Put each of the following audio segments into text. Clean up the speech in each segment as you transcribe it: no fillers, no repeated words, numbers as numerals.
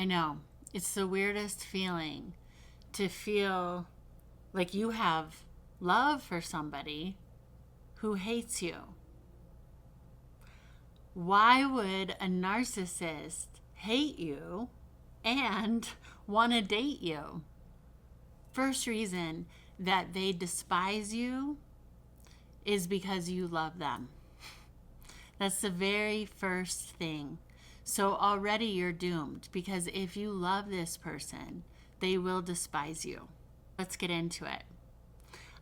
I know. It's the weirdest feeling to feel like you have love for somebody who hates you. Why would a narcissist hate you and want to date you? First reason that they despise you is because you love them. That's the very first thing. So already you're doomed, because if you love this person, they will despise you. Let's get into it.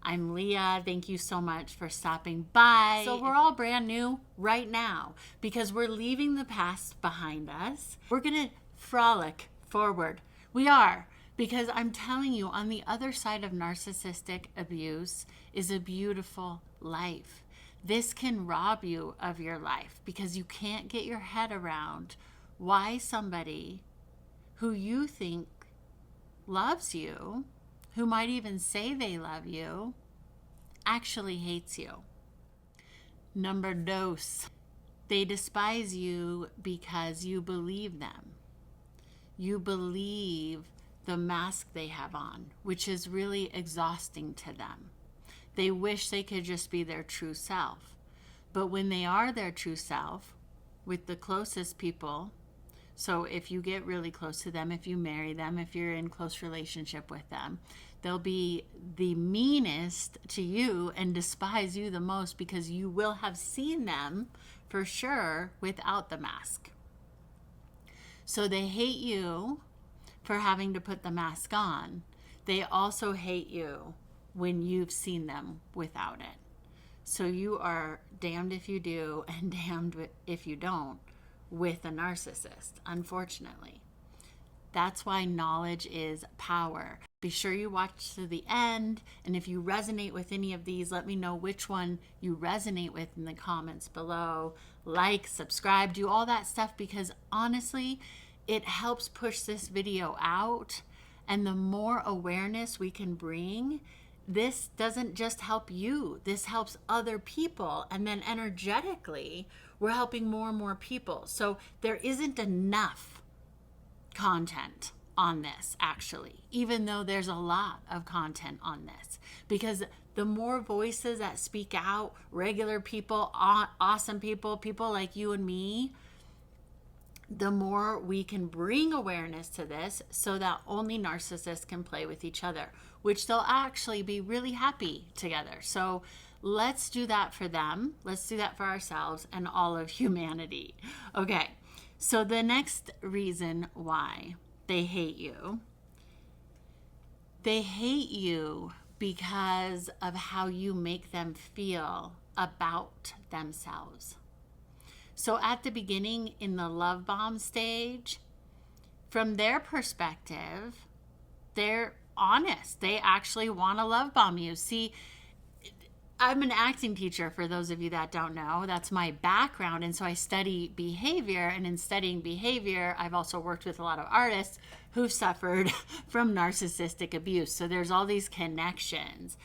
I'm Leah. Thank you so much for stopping by. So we're all brand new right now because we're leaving the past behind us. We're going to frolic forward. We are, because I'm telling you, on the other side of narcissistic abuse is a beautiful life. This can rob you of your life because you can't get your head around why somebody who you think loves you, who might even say they love you, actually hates you. Number dos, they despise you because you believe them. You believe the mask they have on, which is really exhausting to them. They wish they could just be their true self. But when they are their true self, with the closest people, so if you get really close to them, if you marry them, if you're in close relationship with them, they'll be the meanest to you and despise you the most because you will have seen them for sure without the mask. So they hate you for having to put the mask on. They also hate you when you've seen them without it. So you are damned if you do and damned if you don't with a narcissist, unfortunately. That's why knowledge is power. Be sure you watch to the end, and if you resonate with any of these, let me know which one you resonate with in the comments below. Like, subscribe, do all that stuff, because honestly, it helps push this video out. And the more awareness we can bring, this doesn't just help you, this helps other people. And then energetically, we're helping more and more people. So there isn't enough content on this, actually, even though there's a lot of content on this, because the more voices that speak out, regular people, awesome people, people like you and me, the more we can bring awareness to this so that only narcissists can play with each other, which they'll actually be really happy together. So let's do that for them. Let's do that for ourselves and all of humanity. Okay, so the next reason why they hate you because of how you make them feel about themselves. So at the beginning, in the love bomb stage, from their perspective, they're honest. They actually want to love bomb you. See, I'm an acting teacher, for those of you that don't know. That's my background. And so I study behavior. And in studying behavior, I've also worked with a lot of artists who suffered from narcissistic abuse. So there's all these connections.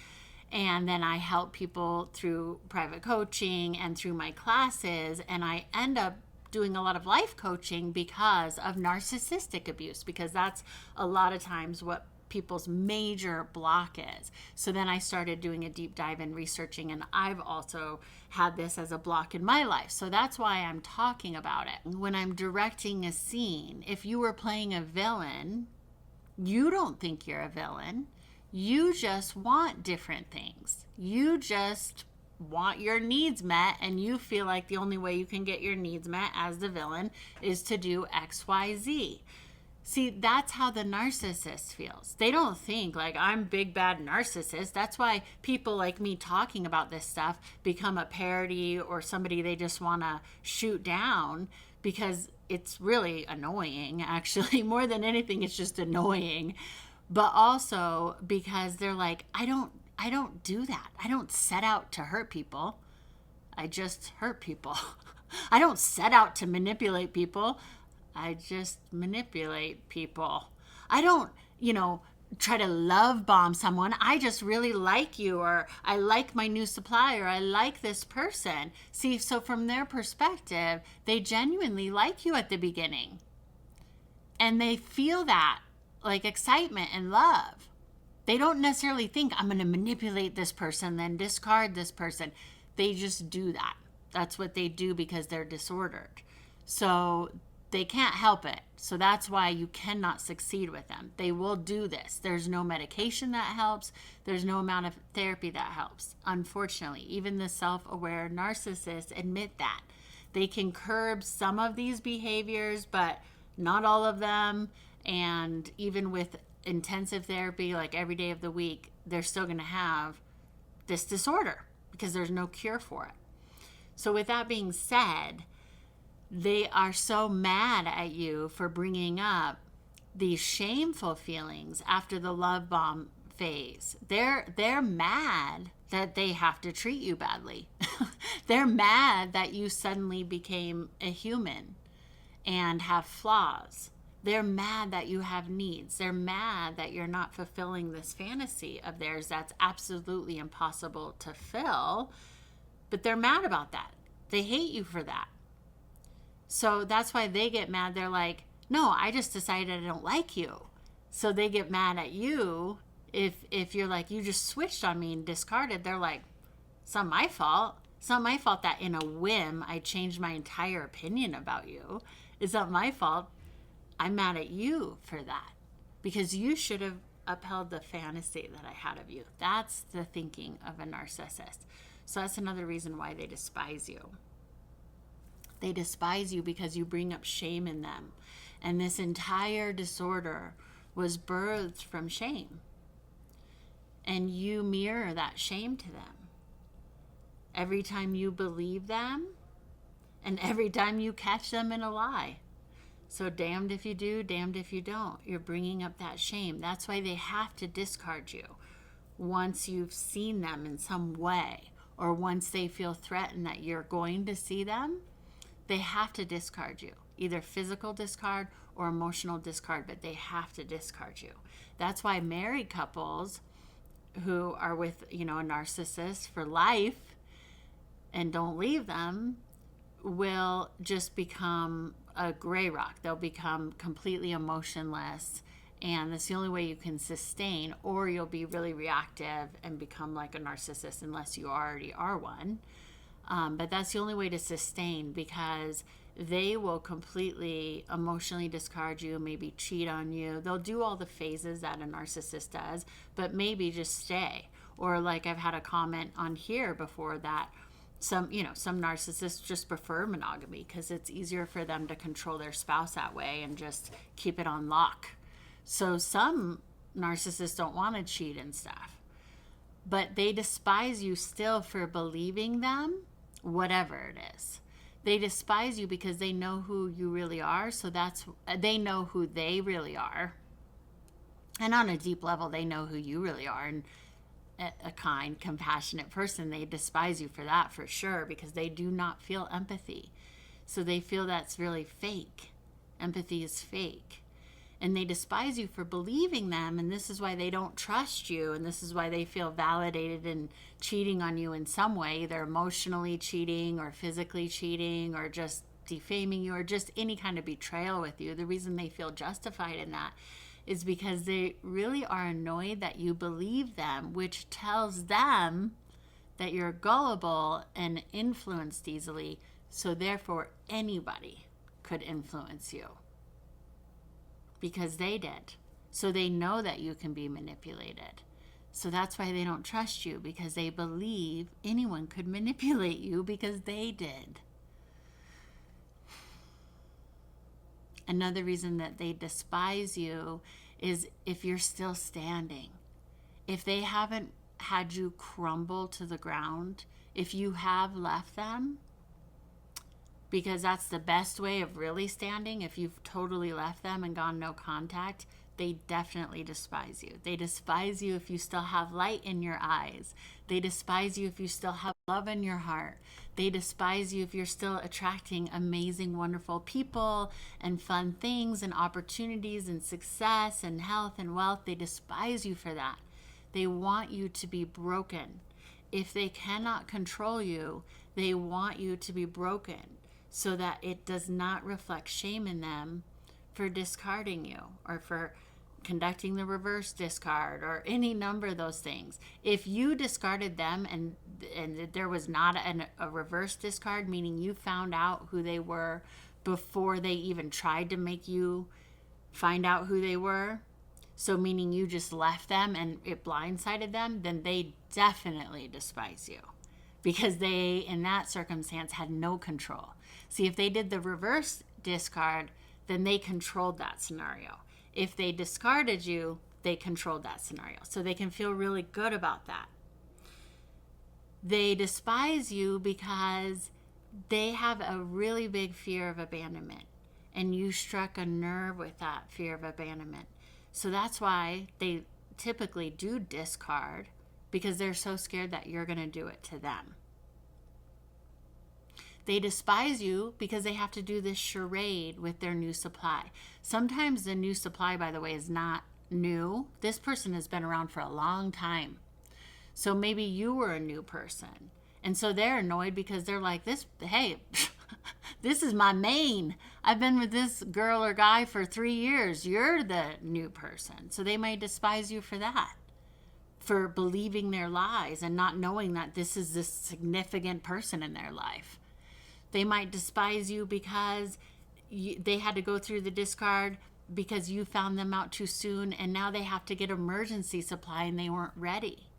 And then I help people through private coaching and through my classes. And I end up doing a lot of life coaching because of narcissistic abuse, because that's a lot of times what people's major block is. So then I started doing a deep dive in researching, and I've also had this as a block in my life. So that's why I'm talking about it. When I'm directing a scene, if you were playing a villain, you don't think you're a villain. You just want different things. You just want your needs met, and you feel like the only way you can get your needs met as the villain is to do X, Y, Z. See, that's how the narcissist feels. They don't think like I'm big bad narcissist. That's why people like me talking about this stuff become a parody or somebody they just want to shoot down, because it's really annoying, actually. More than anything, it's just annoying. But also because they're like, I don't do that. I don't set out to hurt people. I just hurt people. I don't set out to manipulate people. I just manipulate people. I don't, try to love bomb someone. I just really like you, or I like my new supply, or I like this person. See, so from their perspective, they genuinely like you at the beginning. And they feel that like excitement and love. They don't necessarily think I'm going to manipulate this person, then discard this person. They just do that. That's what they do because they're disordered. So they can't help it. So that's why you cannot succeed with them. They will do this. There's no medication that helps. There's no amount of therapy that helps. Unfortunately, even the self-aware narcissists admit that. They can curb some of these behaviors, but not all of them. And even with intensive therapy, like every day of the week, they're still going to have this disorder because there's no cure for it. So with that being said, they are so mad at you for bringing up these shameful feelings after the love bomb phase. They're mad that they have to treat you badly. They're mad that you suddenly became a human and have flaws. They're mad that you have needs. They're mad that you're not fulfilling this fantasy of theirs that's absolutely impossible to fill. But they're mad about that. They hate you for that. So that's why they get mad. They're like, no, I just decided I don't like you. So they get mad at you if you're like, you just switched on me and discarded. They're like, it's not my fault. It's not my fault that in a whim I changed my entire opinion about you. It's not my fault. I'm mad at you for that because you should have upheld the fantasy that I had of you. That's the thinking of a narcissist. So that's another reason why they despise you. They despise you because you bring up shame in them. And this entire disorder was birthed from shame. And you mirror that shame to them. Every time you believe them and every time you catch them in a lie. So damned if you do, damned if you don't. You're bringing up that shame. That's why they have to discard you once you've seen them in some way, or once they feel threatened that you're going to see them. They have to discard you, either physical discard or emotional discard, but they have to discard you. That's why married couples who are with, a narcissist for life and don't leave them will just become a gray rock. They'll become completely emotionless, and that's the only way you can sustain, or you'll be really reactive and become like a narcissist unless you already are one. But that's the only way to sustain, because they will completely emotionally discard you, maybe cheat on you. They'll do all the phases that a narcissist does, but maybe just stay. Or like I've had a comment on here before that some narcissists just prefer monogamy because it's easier for them to control their spouse that way and just keep it on lock. So some narcissists don't want to cheat and stuff, but they despise you still for believing them, whatever it is. They despise you because they know who you really are. So they know who they really are. And on a deep level, they know who you really are. And a kind, compassionate person, they despise you for that for sure, because they do not feel empathy. So they feel that's really fake. Empathy is fake. And they despise you for believing them, and this is why they don't trust you, and this is why they feel validated in cheating on you in some way, either emotionally cheating or physically cheating or just defaming you or just any kind of betrayal with you. The reason they feel justified in that is because they really are annoyed that you believe them, which tells them that you're gullible and influenced easily, so therefore anybody could influence you. Because they did. So they know that you can be manipulated. So that's why they don't trust you, because they believe anyone could manipulate you because they did. Another reason that they despise you is if you're still standing. If they haven't had you crumble to the ground, if you have left them, because that's the best way of really standing. If you've totally left them and gone no contact, they definitely despise you. They despise you if you still have light in your eyes. They despise you if you still have love in your heart. They despise you if you're still attracting amazing, wonderful people and fun things and opportunities and success and health and wealth. They despise you for that. They want you to be broken. If they cannot control you, they want you to be broken, so that it does not reflect shame in them for discarding you, or for conducting the reverse discard, or any number of those things. If you discarded them and there was not a reverse discard, meaning you found out who they were before they even tried to make you find out who they were, so meaning you just left them and it blindsided them, then they definitely despise you, because they, in that circumstance, had no control. See, if they did the reverse discard, then they controlled that scenario. If they discarded you, they controlled that scenario. So they can feel really good about that. They despise you because they have a really big fear of abandonment, and you struck a nerve with that fear of abandonment. So that's why they typically do discard, because they're so scared that you're going to do it to them. They despise you because they have to do this charade with their new supply. Sometimes the new supply, by the way, is not new. This person has been around for a long time. So maybe you were a new person. And so they're annoyed because they're like, hey, this is my main. I've been with this girl or guy for 3 years. You're the new person. So they might despise you for that, for believing their lies and not knowing that this is this significant person in their life. They might despise you because they had to go through the discard because you found them out too soon, and now they have to get emergency supply and they weren't ready.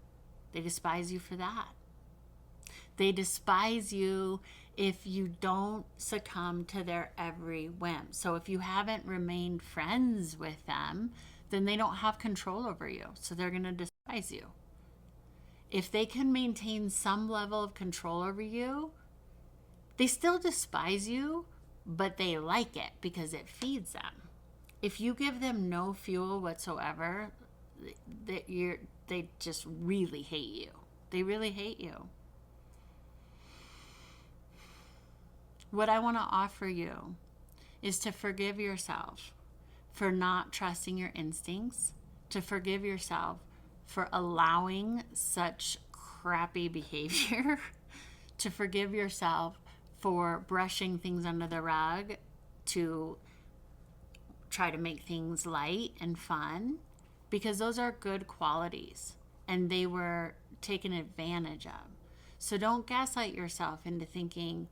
They despise you for that. They despise you if you don't succumb to their every whim. So if you haven't remained friends with them, then they don't have control over you. So they're going to despise you. If they can maintain some level of control over you, they still despise you, but they like it because it feeds them. If you give them no fuel whatsoever, they just really hate you. They really hate you. What I want to offer you is to forgive yourself for not trusting your instincts, to forgive yourself for allowing such crappy behavior, to forgive yourself for brushing things under the rug to try to make things light and fun, because those are good qualities and they were taken advantage of. So don't gaslight yourself into thinking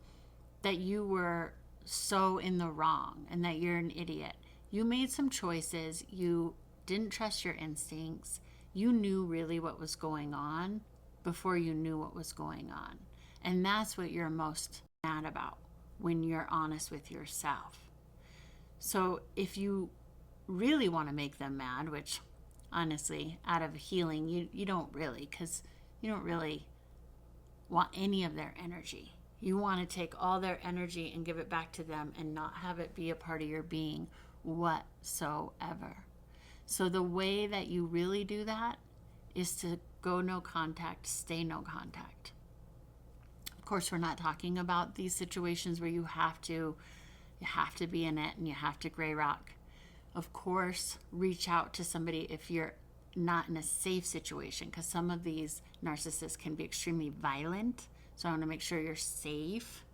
that you were so in the wrong and that you're an idiot. You made some choices. You didn't trust your instincts. You knew really what was going on before you knew what was going on. And that's what you're most mad about, when you're honest with yourself. So if you really want to make them mad, which honestly, out of healing, you don't really, because you don't really want any of their energy. You want to take all their energy and give it back to them and not have it be a part of your being whatsoever. So the way that you really do that is to go no contact, stay no contact. Of course, we're not talking about these situations where you have to be in it and you have to gray rock. Of course, reach out to somebody if you're not in a safe situation, because some of these narcissists can be extremely violent. So I want to make sure you're safe.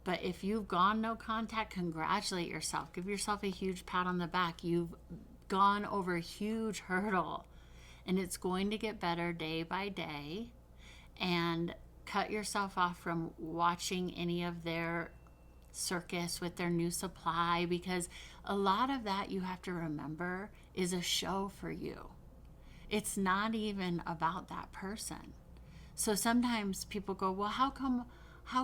But if you've gone no contact, congratulate yourself. Give yourself a huge pat on the back. You've gone over a huge hurdle, and it's going to get better day by day. And cut yourself off from watching any of their circus with their new supply, because a lot of that, you have to remember, is a show for you. It's not even about that person. So sometimes people go, well, how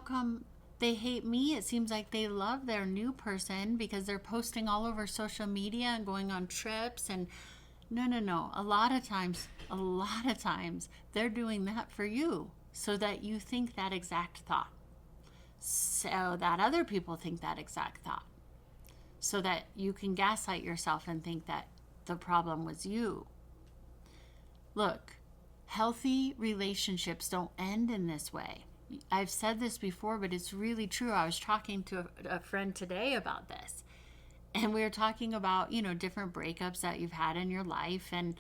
come they hate me? It seems like they love their new person because they're posting all over social media and going on trips. And no. A lot of times, they're doing that for you so that you think that exact thought. So that other people think that exact thought. So that you can gaslight yourself and think that the problem was you. Look, healthy relationships don't end in this way. I've said this before, but it's really true. I was talking to a friend today about this, and we were talking about, different breakups that you've had in your life, and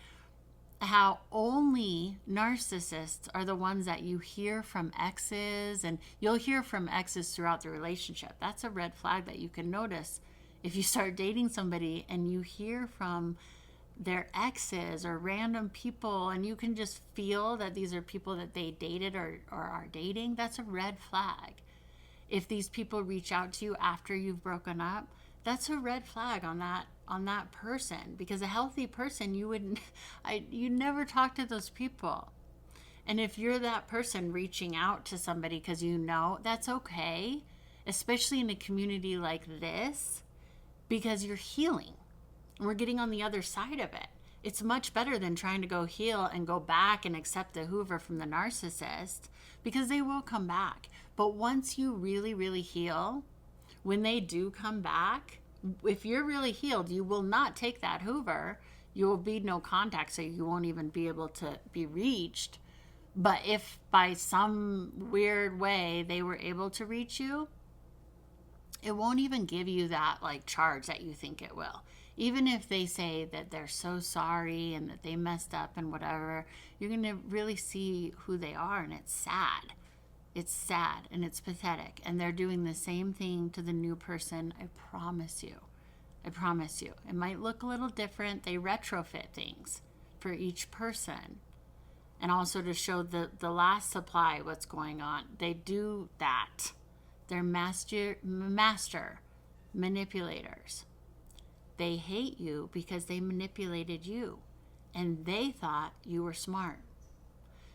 how only narcissists are the ones that you hear from exes, and you'll hear from exes throughout the relationship. That's a red flag that you can notice If you start dating somebody and you hear from their exes or random people and you can just feel that these are people that they dated or are dating, that's a red flag. If these people reach out to you after you've broken up, that's a red flag on that person, because a healthy person, you never talk to those people. And if you're that person reaching out to somebody because that's okay, especially in a community like this, because you're healing. We're getting on the other side of it. It's much better than trying to go heal and go back and accept the Hoover from the narcissist, because they will come back. But once you really, really heal, when they do come back, if you're really healed, you will not take that Hoover. You will be no contact, so you won't even be able to be reached. But if by some weird way they were able to reach you, it won't even give you that like charge that you think it will. Even if they say that they're so sorry and that they messed up and whatever, you're going to really see who they are, and it's sad. It's sad and it's pathetic. And they're doing the same thing to the new person. I promise you. I promise you. It might look a little different. They retrofit things for each person. And also to show the last supply what's going on. They do that. They're master manipulators. They hate you because they manipulated you. And they thought you were smart.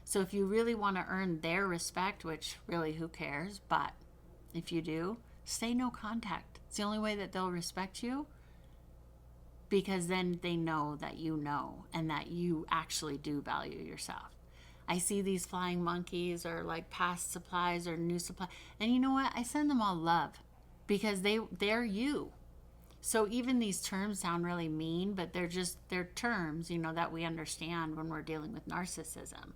So if you really want to earn their respect, which really who cares, but if you do, stay no contact. It's the only way that they'll respect you, because then they know that you know and that you actually do value yourself. I see these flying monkeys or like past supplies or new supply, and you know what? I send them all love, because they're you. So even these terms sound really mean, but they're terms, that we understand when we're dealing with narcissism.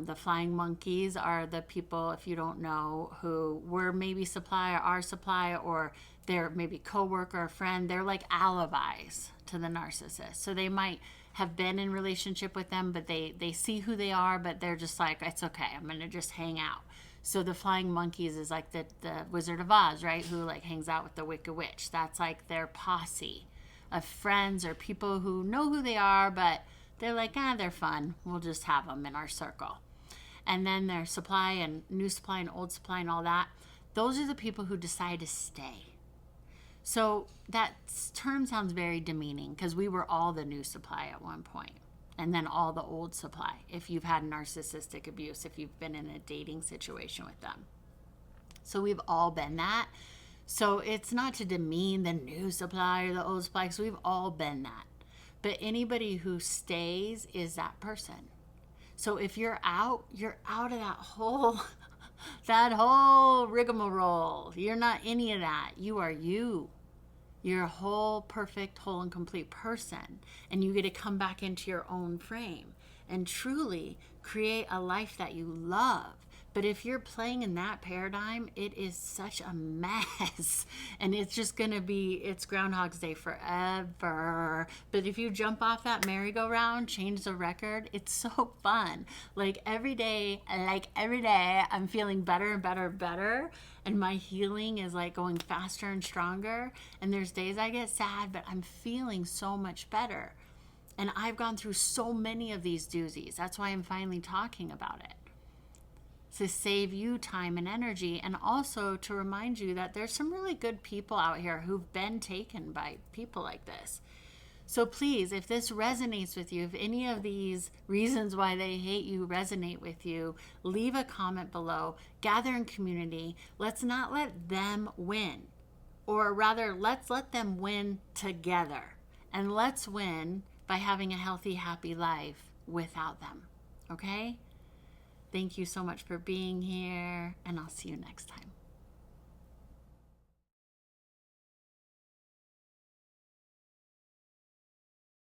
The flying monkeys are the people, if you don't know, who were maybe supply or our supply, or they're maybe coworker or friend. They're like alibis to the narcissist. So they might have been in relationship with them, but they see who they are, but they're just like, it's okay, I'm going to just hang out. So the flying monkeys is like the Wizard of Oz, right? Who like hangs out with the Wicked Witch. That's like their posse of friends or people who know who they are, but they're like, they're fun. We'll just have them in our circle. And then their supply and new supply and old supply and all that. Those are the people who decide to stay. So that term sounds very demeaning, because we were all the new supply at one point, and then all the old supply. If you've had narcissistic abuse, if you've been in a dating situation with them. So we've all been that. So it's not to demean the new supply or the old supply, because we've all been that. But anybody who stays is that person. So if you're out of that whole rigmarole. You're not any of that. You are you. You're a whole, perfect, whole, and complete person. And you get to come back into your own frame and truly create a life that you love. But if you're playing in that paradigm, it is such a mess. And it's just going to be, it's Groundhog's Day forever. But if you jump off that merry-go-round, change the record, it's so fun. Like every day, I'm feeling better and better and better. And my healing is like going faster and stronger. And there's days I get sad, but I'm feeling so much better. And I've gone through so many of these doozies. That's why I'm finally talking about it. To save you time and energy, and also to remind you that there's some really good people out here who've been taken by people like this. So please, if this resonates with you, if any of these reasons why they hate you resonate with you, leave a comment below. Gather in community. Let's not let them win. Or rather, let's let them win together. And let's win by having a healthy, happy life without them. Okay? Thank you so much for being here, and I'll see you next time.